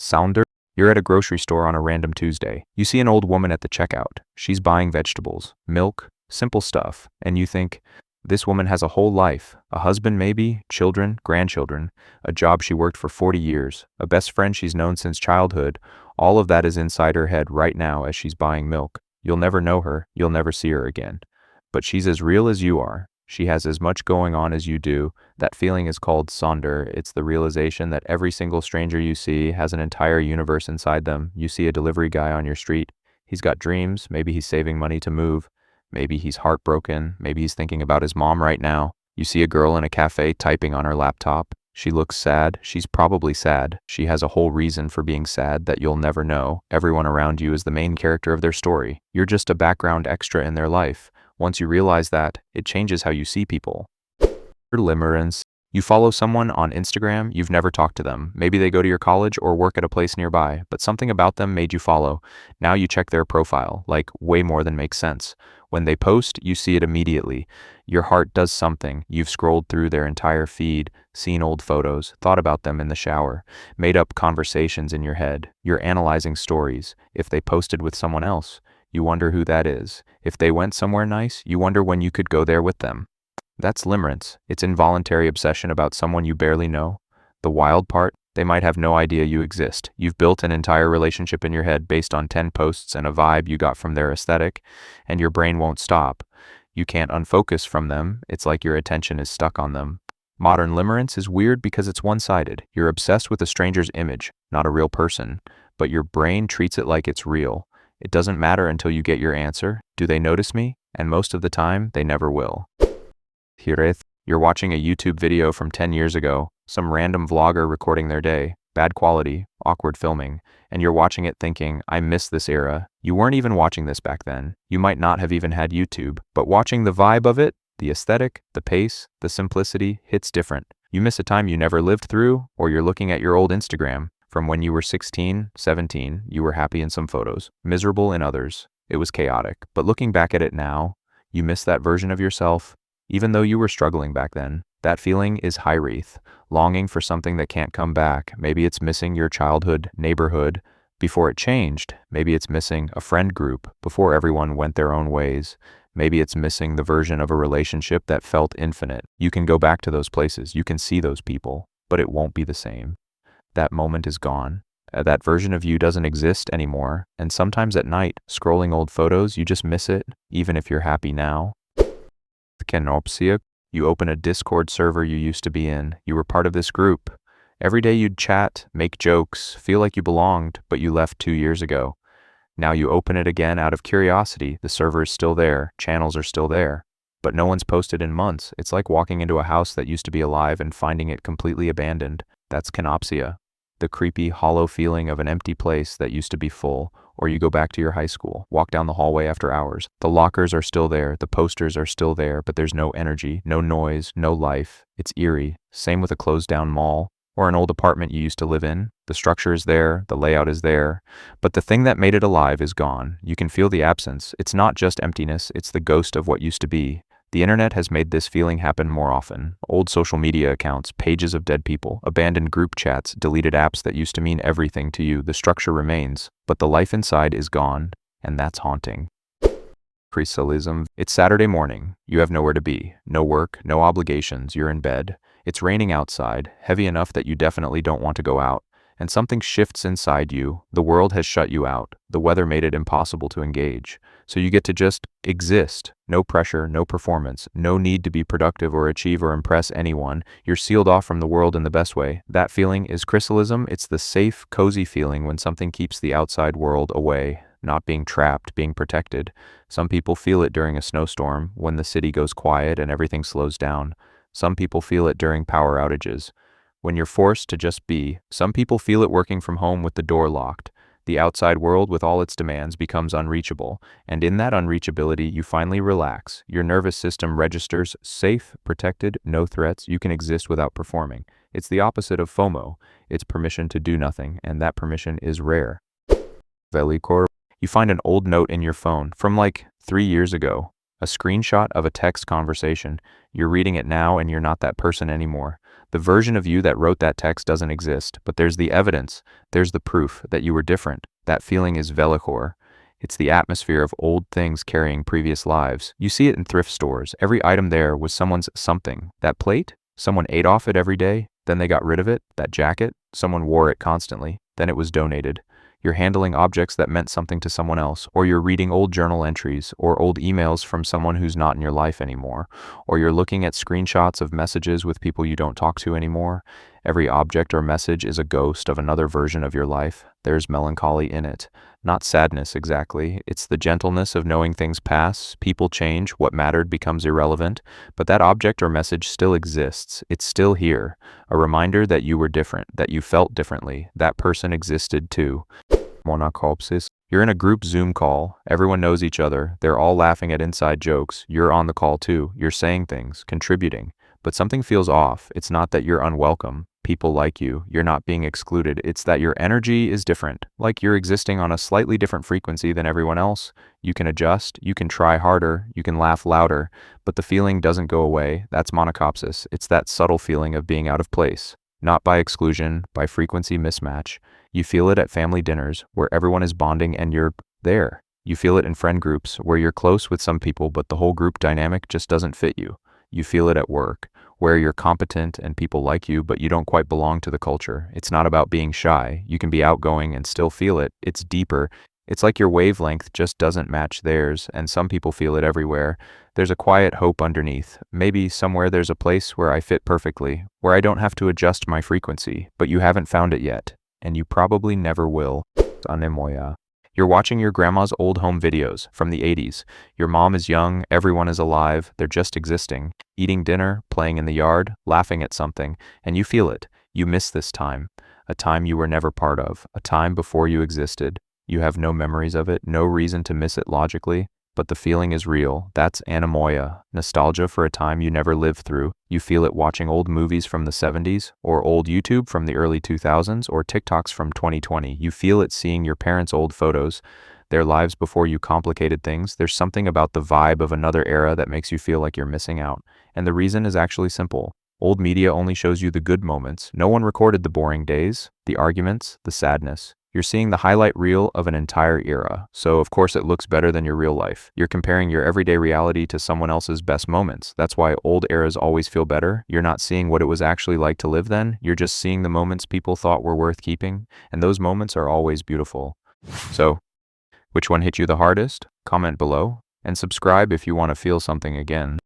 SONDER. You're at a grocery store on a random Tuesday. You see an old woman at the checkout. She's buying vegetables, milk, simple stuff, and you think, this woman has a whole life, a husband maybe, children, grandchildren, a job she worked for 40 years, a best friend she's known since childhood. All of that is inside her head right now as she's buying milk. You'll never know her, you'll never see her again. But she's as real as you are. She has as much going on as you do. That feeling is called SONDER. It's the realization that every single stranger you see has an entire universe inside them. You see a delivery guy on your street. He's got dreams. Maybe he's saving money to move. Maybe he's heartbroken. Maybe he's thinking about his mom right now. You see a girl in a cafe typing on her laptop. She looks sad. She's probably sad. She has a whole reason for being sad that you'll never know. Everyone around you is the main character of their story. You're just a background extra in their life. Once you realize that, it changes how you see people. LIMERENCE. You follow someone on Instagram, you've never talked to them. Maybe they go to your college or work at a place nearby, but something about them made you follow. Now you check their profile, like way more than makes sense. When they post, you see it immediately. Your heart does something. You've scrolled through their entire feed, seen old photos, thought about them in the shower, made up conversations in your head. You're analyzing stories. If they posted with someone else, you wonder who that is. If they went somewhere nice, you wonder when you could go there with them. That's limerence. It's involuntary obsession about someone you barely know. The wild part, they might have no idea you exist. You've built an entire relationship in your head based on 10 posts and a vibe you got from their aesthetic, and your brain won't stop. You can't unfocus from them. It's like your attention is stuck on them. Modern limerence is weird because it's one-sided. You're obsessed with a stranger's image, not a real person, but your brain treats it like it's real. It doesn't matter until you get your answer. Do they notice me? And most of the time, they never will. HIRAETH. You're watching a YouTube video from 10 years ago, some random vlogger recording their day, bad quality, awkward filming, and you're watching it thinking, I miss this era. You weren't even watching this back then. You might not have even had YouTube, but watching the vibe of it, the aesthetic, the pace, the simplicity, hits different. You miss a time you never lived through, or you're looking at your old Instagram. From when you were 16, 17, you were happy in some photos, miserable in others. It was chaotic, but looking back at it now, you miss that version of yourself. Even though you were struggling back then, that feeling is HIRAETH, longing for something that can't come back. Maybe it's missing your childhood neighborhood before it changed. Maybe it's missing a friend group before everyone went their own ways. Maybe it's missing the version of a relationship that felt infinite. You can go back to those places, you can see those people, but it won't be the same. That moment is gone. That version of you doesn't exist anymore, and sometimes at night, scrolling old photos, you just miss it, even if you're happy now. KENOPSIA. You open a Discord server you used to be in. You were part of this group. Every day you'd chat, make jokes, feel like you belonged, but you left 2 years ago. Now you open it again out of curiosity. The server is still there, channels are still there, but no one's posted in months. It's like walking into a house that used to be alive and finding it completely abandoned. That's KENOPSIA. The creepy, hollow feeling of an empty place that used to be full. Or you go back to your high school, walk down the hallway after hours. The lockers are still there, the posters are still there, but there's no energy, no noise, no life. It's eerie. Same with a closed down mall or an old apartment you used to live in. The structure is there, the layout is there, but the thing that made it alive is gone. You can feel the absence. It's not just emptiness, it's the ghost of what used to be. The internet has made this feeling happen more often. Old social media accounts, pages of dead people, abandoned group chats, deleted apps that used to mean everything to you. The structure remains, but the life inside is gone, and that's haunting. CHRYSALISM. It's Saturday morning. You have nowhere to be. No work, no obligations. You're in bed. It's raining outside, heavy enough that you definitely don't want to go out. And something shifts inside you. The world has shut you out. The weather made it impossible to engage. So you get to just exist. No pressure, no performance, no need to be productive or achieve or impress anyone. You're sealed off from the world in the best way. That feeling is CHRYSALISM. It's the safe, cozy feeling when something keeps the outside world away, not being trapped, being protected. Some people feel it during a snowstorm, when the city goes quiet and everything slows down. Some people feel it during power outages. When you're forced to just be. Some people feel it working from home with the door locked. The outside world with all its demands becomes unreachable, and in that unreachability you finally relax. Your nervous system registers safe, protected, no threats. You can exist without performing. It's the opposite of FOMO. It's permission to do nothing, and that permission is rare. VELLICHOR. You find an old note in your phone from like 3 years ago. A screenshot of a text conversation. You're reading it now and you're not that person anymore. The version of you that wrote that text doesn't exist, but there's the evidence, there's the proof that you were different. That feeling is VELLICHOR. It's the atmosphere of old things carrying previous lives. You see it in thrift stores. Every item there was someone's something. That plate? Someone ate off it every day, then they got rid of it. That jacket? Someone wore it constantly, then it was donated. You're handling objects that meant something to someone else, or you're reading old journal entries, or old emails from someone who's not in your life anymore, or you're looking at screenshots of messages with people you don't talk to anymore. Every object or message is a ghost of another version of your life. There's melancholy in it. Not sadness exactly. It's the gentleness of knowing things pass, people change, what mattered becomes irrelevant, but that object or message still exists. It's still here. A reminder that you were different, that you felt differently. That person existed too. MONACHOPSIS. You're in a group Zoom call. Everyone knows each other. They're all laughing at inside jokes. You're on the call too. You're saying things, contributing. But something feels off. It's not that you're unwelcome. People like you. You're not being excluded. It's that your energy is different. Like you're existing on a slightly different frequency than everyone else. You can adjust. You can try harder. You can laugh louder. But the feeling doesn't go away. That's MONACHOPSIS. It's that subtle feeling of being out of place. Not by exclusion, by frequency mismatch. You feel it at family dinners, where everyone is bonding and you're there. You feel it in friend groups, where you're close with some people but the whole group dynamic just doesn't fit you. You feel it at work, where you're competent and people like you but you don't quite belong to the culture. It's not about being shy. You can be outgoing and still feel it. It's deeper. It's like your wavelength just doesn't match theirs, and some people feel it everywhere. There's a quiet hope underneath. Maybe somewhere there's a place where I fit perfectly, where I don't have to adjust my frequency, but you haven't found it yet, and you probably never will. ANEMOIA. You're watching your grandma's old home videos from the 80s. Your mom is young, everyone is alive, they're just existing, eating dinner, playing in the yard, laughing at something, and you feel it. You miss this time, a time you were never part of, a time before you existed. You have no memories of it, no reason to miss it logically, but the feeling is real. That's ANEMOIA, nostalgia for a time you never lived through. You feel it watching old movies from the 70s, or old YouTube from the early 2000s, or TikToks from 2020. You feel it seeing your parents' old photos, their lives before you complicated things. There's something about the vibe of another era that makes you feel like you're missing out. And the reason is actually simple. Old media only shows you the good moments. No one recorded the boring days, the arguments, the sadness. You're seeing the highlight reel of an entire era, so of course it looks better than your real life. You're comparing your everyday reality to someone else's best moments. That's why old eras always feel better. You're not seeing what it was actually like to live then. You're just seeing the moments people thought were worth keeping, and those moments are always beautiful. So, which one hit you the hardest? Comment below, and subscribe if you want to feel something again.